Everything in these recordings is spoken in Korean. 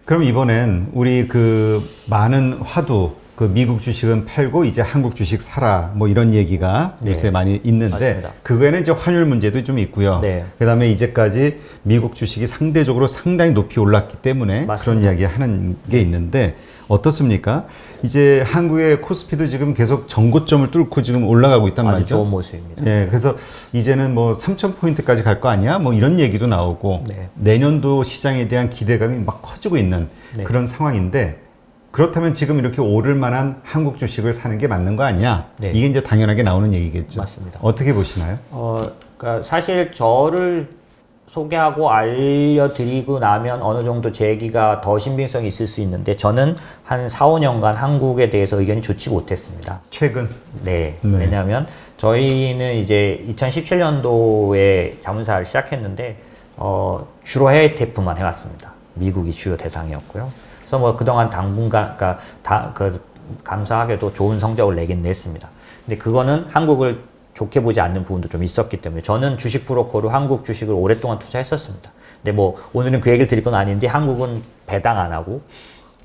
그럼 이번엔 우리 그 많은 화두 그 미국 주식은 팔고 이제 한국 주식 사라 뭐 이런 얘기가 네. 요새 많이 있는데 맞습니다. 그거에는 이제 환율 문제도 좀 있고요. 네. 그다음에 이제까지 미국 주식이 상대적으로 상당히 높이 올랐기 때문에 맞습니다. 그런 이야기 하는 게 있는데 어떻습니까? 이제 한국의 코스피도 지금 계속 전고점을 뚫고 지금 올라가고 있단 아주 말이죠. 좋은 모습입니다. 예, 그래서 이제는 뭐 3,000포인트까지 갈 거 아니야? 뭐 이런 얘기도 나오고 네. 내년도 시장에 대한 기대감이 막 커지고 있는 네. 그런 상황인데 그렇다면 지금 이렇게 오를 만한 한국 주식을 사는 게 맞는 거 아니야? 네. 이게 이제 당연하게 나오는 얘기겠죠. 맞습니다. 어떻게 보시나요? 그러니까 사실 저를 소개하고 알려드리고 나면 어느 정도 제 얘기가 더 신빙성이 있을 수 있는데 저는 한 4, 5년간 한국에 대해서 의견이 좋지 못했습니다. 최근 네. 네. 왜냐하면 저희는 이제 2017년도에 자문사를 시작했는데 주로 해외 테프만 해왔습니다. 미국이 주요 대상이었고요. 그래서 뭐 그동안 당분간 감사하게도 좋은 성적을 내긴 냈습니다. 근데 그거는 한국을 좋게 보지 않는 부분도 좀 있었기 때문에 저는 주식 브로커로 한국 주식을 오랫동안 투자했었습니다. 근데 뭐 오늘은 그 얘기를 드릴 건 아닌데 한국은 배당 안 하고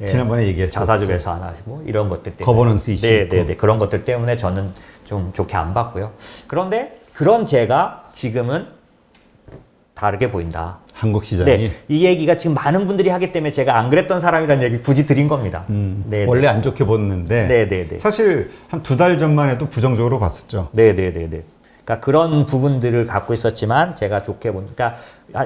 지난번에 얘기했었죠. 자사주 배수 안 하시고 이런 것들 때문에 거버넌스 이슈 있고. 네, 그런 것들 때문에 저는 좀 좋게 안 봤고요. 그런데 그런 제가 지금은 다르게 보인다. 한국 시장이 네, 이 얘기가 지금 많은 분들이 하기 때문에 제가 안 그랬던 사람이라는 얘기 굳이 드린 겁니다. 네, 원래 안 좋게 보는데 네. 사실 한 2달 전만 해도 부정적으로 봤었죠. 네. 그러니까 그런 부분들을 갖고 있었지만 제가 좋게 그러니까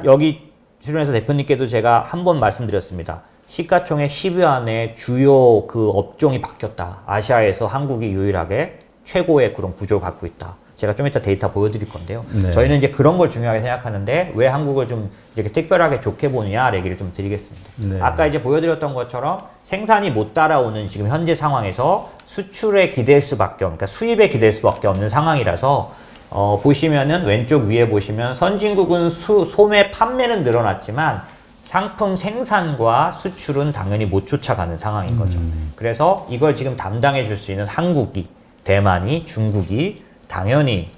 여기 출연해서 대표님께도 제가 한 번 말씀드렸습니다. 시가총액 10위 안에 주요 그 업종이 바뀌었다. 아시아에서 한국이 유일하게 최고의 그런 구조를 갖고 있다. 제가 좀 이따 데이터 보여드릴 건데요. 네. 저희는 이제 그런 걸 중요하게 생각하는데 왜 한국을 좀 이렇게 특별하게 좋게 보느냐 얘기를 좀 드리겠습니다. 네. 아까 이제 보여드렸던 것처럼 생산이 못 따라오는 지금 현재 상황에서 수출에 기댈 수밖에 그러니까 수입에 기댈 수밖에 없는 상황이라서 보시면은 왼쪽 위에 보시면 선진국은 소매 판매는 늘어났지만 상품 생산과 수출은 당연히 못 쫓아가는 상황인 거죠. 그래서 이걸 지금 담당해 줄 수 있는 한국이, 대만이, 중국이 당연히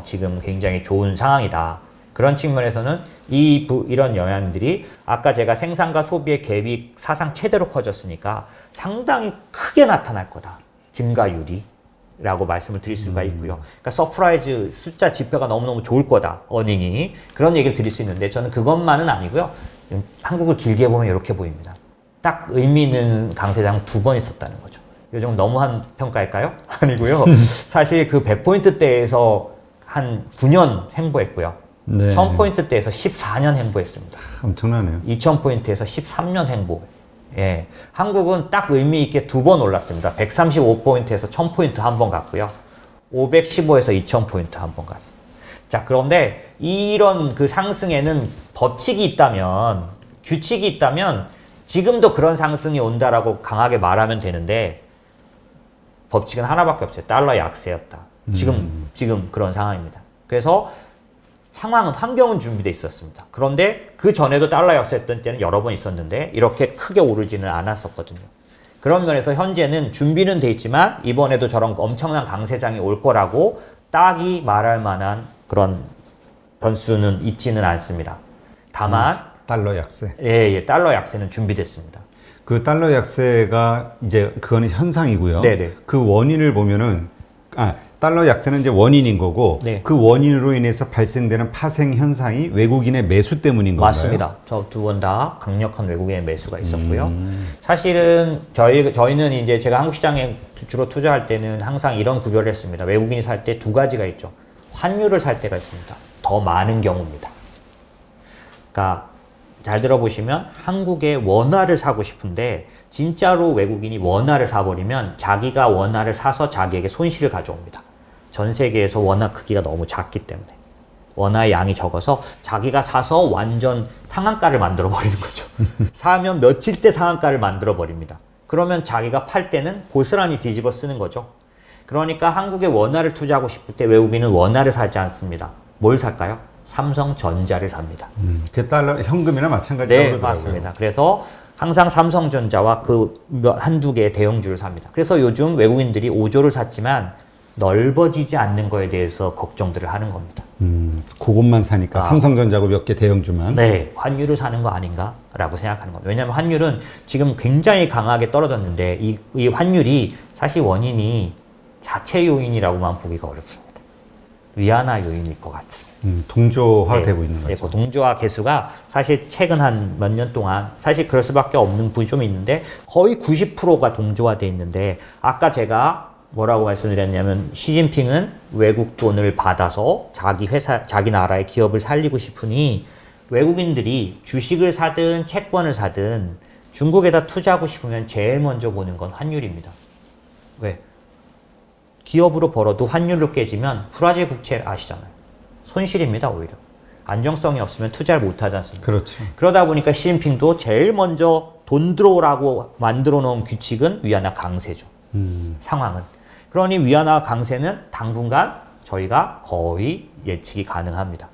지금 굉장히 좋은 상황이다. 그런 측면에서는 이런 영향들이 아까 제가 생산과 소비의 갭이 사상 최대로 커졌으니까 상당히 크게 나타날 거다. 증가율이. 라고 말씀을 드릴 수가 있고요. 그러니까 서프라이즈 숫자 지표가 너무너무 좋을 거다. 어닝이. 그런 얘기를 드릴 수 있는데 저는 그것만은 아니고요. 한국을 길게 보면 이렇게 보입니다. 딱 의미 있는 강세장 2번 있었다는 거죠. 요즘 너무한 평가일까요? 아니고요. 사실 그 100포인트대에서 한 9년 횡보했고요. 네. 1000포인트대에서 14년 횡보했습니다. 엄청나네요. 2000포인트에서 13년 횡보. 예. 한국은 딱 의미 있게 2번 올랐습니다. 135포인트에서 1000포인트 한 번 갔고요. 515에서 2000포인트 한 번 갔습니다. 자, 그런데 이런 그 상승에는 법칙이 있다면, 규칙이 있다면 지금도 그런 상승이 온다라고 강하게 말하면 되는데 법칙은 하나밖에 없어요. 달러 약세였다. 지금 그런 상황입니다. 그래서 환경은 준비되어 있었습니다. 그런데 그 전에도 달러 약세했던 때는 여러 번 있었는데 이렇게 크게 오르지는 않았었거든요. 그런 면에서 현재는 준비는 돼 있지만 이번에도 저런 엄청난 강세장이 올 거라고 딱이 말할 만한 그런 변수는 있지는 않습니다. 다만 달러 약세. 예, 달러 약세는 준비됐습니다. 그 달러 약세가 이제 그거는 현상이고요. 네네. 그 원인을 보면은 달러 약세는 이제 원인인 거고 네. 그 원인으로 인해서 발생되는 파생 현상이 외국인의 매수 때문인 건가요? 맞습니다. 저 두 번 다 강력한 외국인의 매수가 있었고요. 사실은 저희는 이제 제가 한국 시장에 주로 투자할 때는 항상 이런 구별을 했습니다. 외국인이 살 때 2가지가 있죠. 환율을 살 때가 있습니다. 더 많은 경우입니다. 그러니까 잘 들어보시면 한국의 원화를 사고 싶은데 진짜로 외국인이 원화를 사버리면 자기가 원화를 사서 자기에게 손실을 가져옵니다. 전 세계에서 원화 크기가 너무 작기 때문에 원화의 양이 적어서 자기가 사서 완전 상한가를 만들어 버리는 거죠. 사면 며칠째 상한가를 만들어 버립니다. 그러면 자기가 팔 때는 고스란히 뒤집어 쓰는 거죠. 그러니까 한국에 원화를 투자하고 싶을 때 외국인은 원화를 사지 않습니다. 뭘 살까요? 삼성전자를 삽니다. 그 달러 현금이나 마찬가지라고 네, 그러더라고요. 맞습니다. 그래서 항상 삼성전자와 그 한두 개의 대형주를 삽니다. 그래서 요즘 외국인들이 5조를 샀지만 넓어지지 않는 거에 대해서 걱정들을 하는 겁니다. 그것만 사니까 삼성전자고 몇 개 대형주만. 네, 환율을 사는 거 아닌가라고 생각하는 겁니다. 왜냐하면 환율은 지금 굉장히 강하게 떨어졌는데 이 환율이 사실 원인이 자체 요인이라고만 보기가 어렵습니다. 위안화 요인일 것 같습니다. 동조화되고 있는 네, 거죠. 그 동조화 개수가 사실 최근 한 몇 년 동안 사실 그럴 수밖에 없는 부분이 좀 있는데 거의 90%가 동조화돼 있는데 아까 제가 뭐라고 말씀드렸냐면 시진핑은 외국 돈을 받아서 자기 회사, 자기 나라의 기업을 살리고 싶으니 외국인들이 주식을 사든 채권을 사든 중국에다 투자하고 싶으면 제일 먼저 보는 건 환율입니다. 왜? 기업으로 벌어도 환율로 깨지면 브라질 국채 아시잖아요. 손실입니다, 오히려. 안정성이 없으면 투자를 못 하지 않습니까? 그렇죠. 그러다 보니까 시진핑도 제일 먼저 돈 들어오라고 만들어 놓은 규칙은 위안화 강세죠. 상황은. 그러니 위안화 강세는 당분간 저희가 거의 예측이 가능합니다.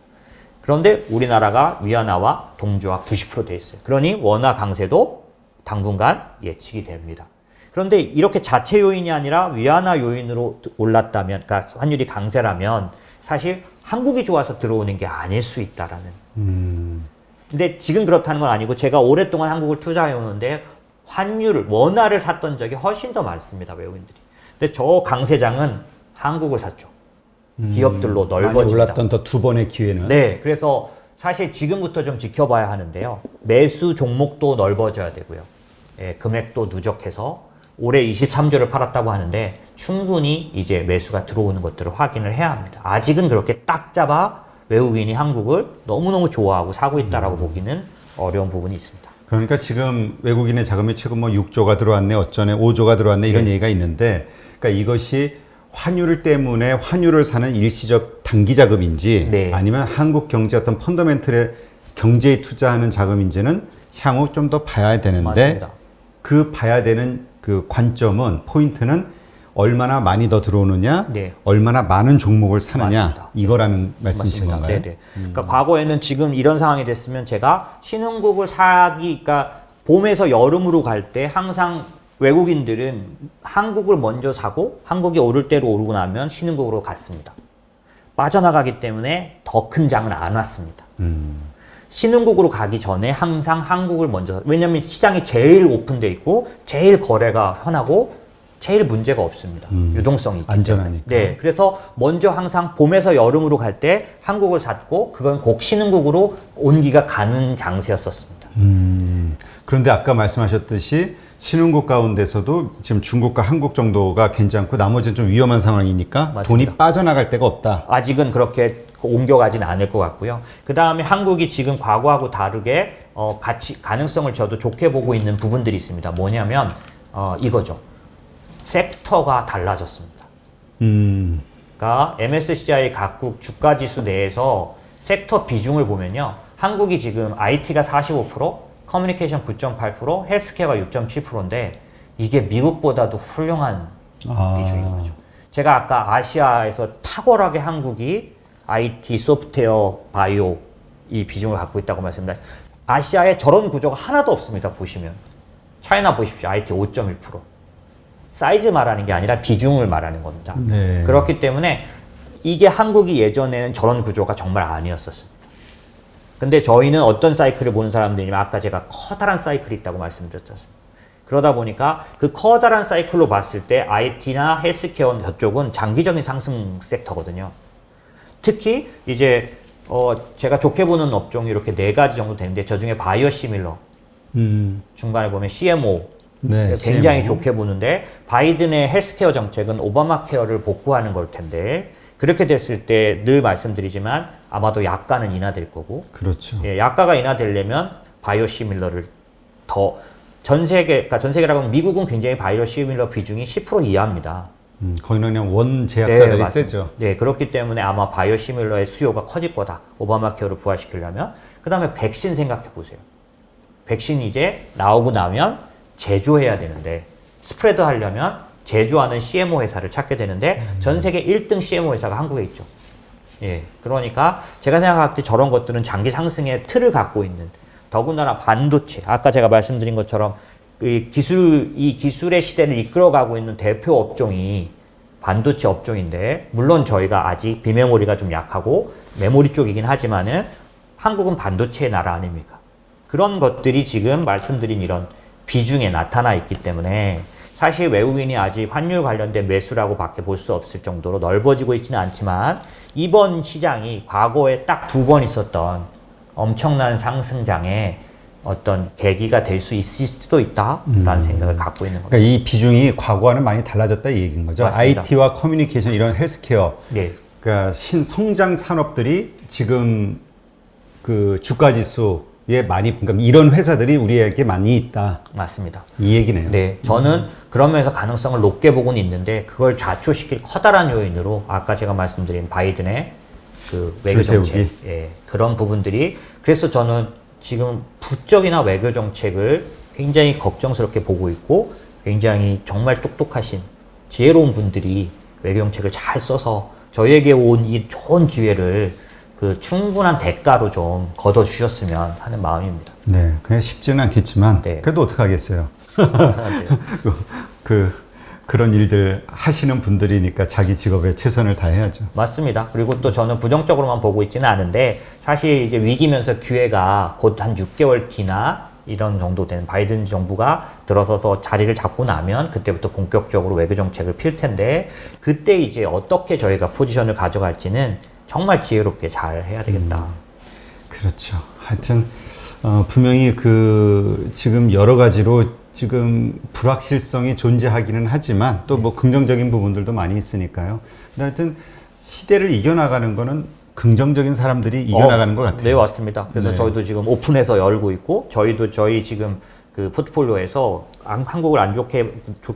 그런데 우리나라가 위안화와 동조화 90% 돼 있어요. 그러니 원화 강세도 당분간 예측이 됩니다. 그런데 이렇게 자체 요인이 아니라 위안화 요인으로 올랐다면, 그러니까 환율이 강세라면 사실 한국이 좋아서 들어오는 게 아닐 수 있다라는. 근데 지금 그렇다는 건 아니고 제가 오랫동안 한국을 투자해 오는데 환율을, 원화를 샀던 적이 훨씬 더 많습니다, 외국인들이. 근데 저 강세장은 한국을 샀죠. 기업들로 많이 넓어진다. 올랐던 더 두 번의 기회는. 네, 그래서 사실 지금부터 좀 지켜봐야 하는데요. 매수 종목도 넓어져야 되고요. 예, 금액도 누적해서 올해 23조를 팔았다고 하는데 충분히 이제 매수가 들어오는 것들을 확인을 해야 합니다. 아직은 그렇게 딱 잡아 외국인이 한국을 너무너무 좋아하고 사고 있다라고 보기는 어려운 부분이 있습니다. 그러니까 지금 외국인의 자금이 최근 뭐 6조가 들어왔네, 어쩌네, 5조가 들어왔네 이런 얘기가 있는데, 그러니까 이것이 환율 때문에 환율을 사는 일시적 단기 자금인지 네. 아니면 한국 경제 어떤 펀더멘틀의 경제에 투자하는 자금인지는 향후 좀 더 봐야 되는데, 맞습니다. 그 봐야 되는 그 관점은, 포인트는 얼마나 많이 더 들어오느냐, 네. 얼마나 많은 종목을 사느냐, 맞습니다. 이거라는 말씀이신 맞습니다. 건가요? 네네. 그러니까 과거에는 지금 이런 상황이 됐으면 제가 신흥국을 사기, 그러니까 봄에서 여름으로 갈 때 항상 외국인들은 한국을 먼저 사고 한국이 오를 대로 오르고 나면 신흥국으로 갔습니다. 빠져나가기 때문에 더 큰 장은 안 왔습니다. 신흥국으로 가기 전에 항상 한국을 먼저, 왜냐면 시장이 제일 오픈돼 있고 제일 거래가 편하고 제일 문제가 없습니다. 유동성이 있기 안전하니까. 때문에. 네, 그래서 먼저 항상 봄에서 여름으로 갈 때 한국을 샀고 그건 꼭 신흥국으로 온기가 가는 장세였었습니다. 그런데 아까 말씀하셨듯이 신흥국 가운데서도 지금 중국과 한국 정도가 괜찮고 나머지는 좀 위험한 상황이니까 맞습니다. 돈이 빠져나갈 데가 없다. 아직은 그렇게 옮겨가진 않을 것 같고요. 그 다음에 한국이 지금 과거하고 다르게 가능성을 저도 좋게 보고 있는 부분들이 있습니다. 뭐냐면 이거죠. 섹터가 달라졌습니다. 그러니까 MSCI 각국 주가 지수 내에서 섹터 비중을 보면요. 한국이 지금 IT가 45%, 커뮤니케이션 9.8%, 헬스케어가 6.7%인데 이게 미국보다도 훌륭한 비중인 거죠. 제가 아까 아시아에서 탁월하게 한국이 IT, 소프트웨어, 바이오 이 비중을 갖고 있다고 말씀드렸습니다. 아시아에 저런 구조가 하나도 없습니다. 보시면 차이나 보십시오. IT 5.1%. 사이즈 말하는 게 아니라 비중을 말하는 겁니다. 네. 그렇기 때문에 이게 한국이 예전에는 저런 구조가 정말 아니었었습니다. 근데 저희는 어떤 사이클을 보는 사람들이냐면 아까 제가 커다란 사이클이 있다고 말씀드렸지 않습니까? 그러다 보니까 그 커다란 사이클로 봤을 때 IT나 헬스케어 저쪽은 장기적인 상승 섹터거든요. 특히 이제 제가 좋게 보는 업종이 이렇게 4가지 정도 되는데 저 중에 바이오 시밀러 중간에 보면 CMO 네, 굉장히 CMO. 좋게 보는데 바이든의 헬스케어 정책은 오바마 케어를 복구하는 걸 텐데 그렇게 됐을 때 늘 말씀드리지만 아마도 약가는 인하될 거고 그렇죠. 예, 약가가 인하되려면 바이오 시밀러를 더 전 세계라고 하면 미국은 굉장히 바이오 시밀러 비중이 10% 이하입니다. 거기는 그냥 원 제약사들이 맞습니다. 세죠. 네, 그렇기 때문에 아마 바이오 시밀러의 수요가 커질 거다. 오바마 케어를 부활시키려면. 그 다음에 백신 생각해 보세요. 백신 이제 나오고 나면 제조해야 되는데 스프레드 하려면 제조하는 CMO 회사를 찾게 되는데 전 세계 1등 CMO 회사가 한국에 있죠. 예, 그러니까 제가 생각할 때 저런 것들은 장기 상승의 틀을 갖고 있는 더군다나 반도체, 아까 제가 말씀드린 것처럼 이 기술의 시대를 이끌어가고 있는 대표 업종이 반도체 업종인데 물론 저희가 아직 비메모리가 좀 약하고 메모리 쪽이긴 하지만은 한국은 반도체의 나라 아닙니까? 그런 것들이 지금 말씀드린 이런 비중에 나타나 있기 때문에 사실 외국인이 아직 환율 관련된 매수라고 밖에 볼 수 없을 정도로 넓어지고 있지는 않지만 이번 시장이 과거에 딱 2번 있었던 엄청난 상승장에 어떤 계기가 될 수 있을 수도 있다라는 생각을 갖고 있는 겁니다. 그러니까 이 비중이 과거와는 많이 달라졌다 이 얘기인 거죠. 맞습니다. IT와 커뮤니케이션 이런 헬스케어, 네, 그러니까 신성장 산업들이 지금 그 주가 지수에 많이, 그러니까 이런 회사들이 우리에게 많이 있다. 맞습니다. 이 얘기네요. 네, 저는 그런 면에서 가능성을 높게 보고는 있는데 그걸 좌초시킬 커다란 요인으로 아까 제가 말씀드린 바이든의 그 외교 줄세우기. 정책, 예, 그런 부분들이 그래서 저는 지금 부적이나 외교 정책을 굉장히 걱정스럽게 보고 있고 굉장히 정말 똑똑하신 지혜로운 분들이 외교 정책을 잘 써서 저희에게 온 이 좋은 기회를 그 충분한 대가로 좀 걷어 주셨으면 하는 마음입니다. 네, 그냥 쉽지는 않겠지만 네. 그래도 어떡하겠어요. 그런 일들 하시는 분들이니까 자기 직업에 최선을 다해야죠. 맞습니다. 그리고 또 저는 부정적으로만 보고 있지는 않은데 사실 이제 위기면서 기회가 곧 한 6개월 뒤나 이런 정도 되는 바이든 정부가 들어서서 자리를 잡고 나면 그때부터 본격적으로 외교 정책을 필 텐데 그때 이제 어떻게 저희가 포지션을 가져갈지는 정말 지혜롭게 잘 해야 되겠다. 그렇죠. 하여튼 분명히 그 지금 여러 가지로 지금 불확실성이 존재하기는 하지만 또 뭐 긍정적인 부분들도 많이 있으니까요. 근데 하여튼 시대를 이겨나가는 거는 긍정적인 사람들이 이겨나가는 것 같아요. 네, 맞습니다. 그래서 네. 저희도 지금 오픈해서 열고 있고 저희 지금 그 포트폴리오에서 한국을 안 좋게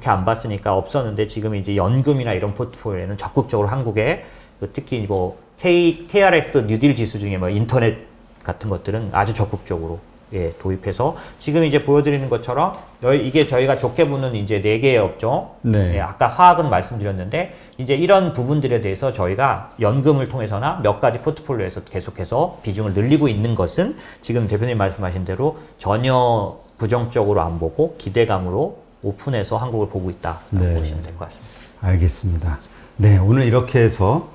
안 봤으니까 없었는데 지금 이제 연금이나 이런 포트폴리오에는 적극적으로 한국에 특히 뭐 KRX 뉴딜 지수 중에 뭐 인터넷 같은 것들은 아주 적극적으로 예, 도입해서 지금 이제 보여드리는 것처럼 이게 저희가 좋게 보는 이제 4개의 업종, 네. 예, 아까 화학은 말씀드렸는데 이제 이런 부분들에 대해서 저희가 연금을 통해서나 몇 가지 포트폴리오에서 계속해서 비중을 늘리고 있는 것은 지금 대표님 말씀하신 대로 전혀 부정적으로 안 보고 기대감으로 오픈해서 한국을 보고 있다고 네. 보시면 될 것 같습니다. 알겠습니다. 네, 오늘 이렇게 해서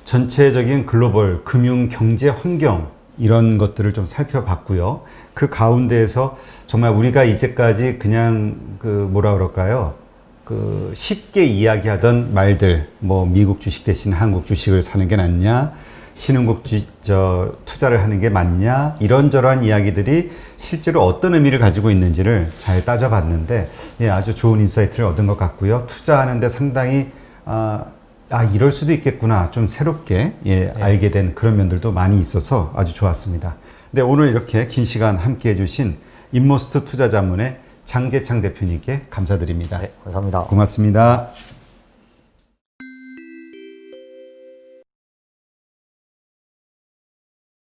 전체적인 글로벌 금융 경제 환경 이런 것들을 좀 살펴봤고요. 그 가운데에서 정말 우리가 이제까지 그냥 그 뭐라 그럴까요? 그 쉽게 이야기하던 말들, 뭐 미국 주식 대신 한국 주식을 사는 게 낫냐, 신흥국 투자를 하는 게 맞냐, 이런저런 이야기들이 실제로 어떤 의미를 가지고 있는지를 잘 따져봤는데, 예, 아주 좋은 인사이트를 얻은 것 같고요. 투자하는데 상당히 이럴 수도 있겠구나. 좀 새롭게 예, 알게 된 그런 면들도 많이 있어서 아주 좋았습니다. 네, 오늘 이렇게 긴 시간 함께 해주신 인모스트 투자자문의 장재창 대표님께 감사드립니다. 네, 감사합니다. 고맙습니다.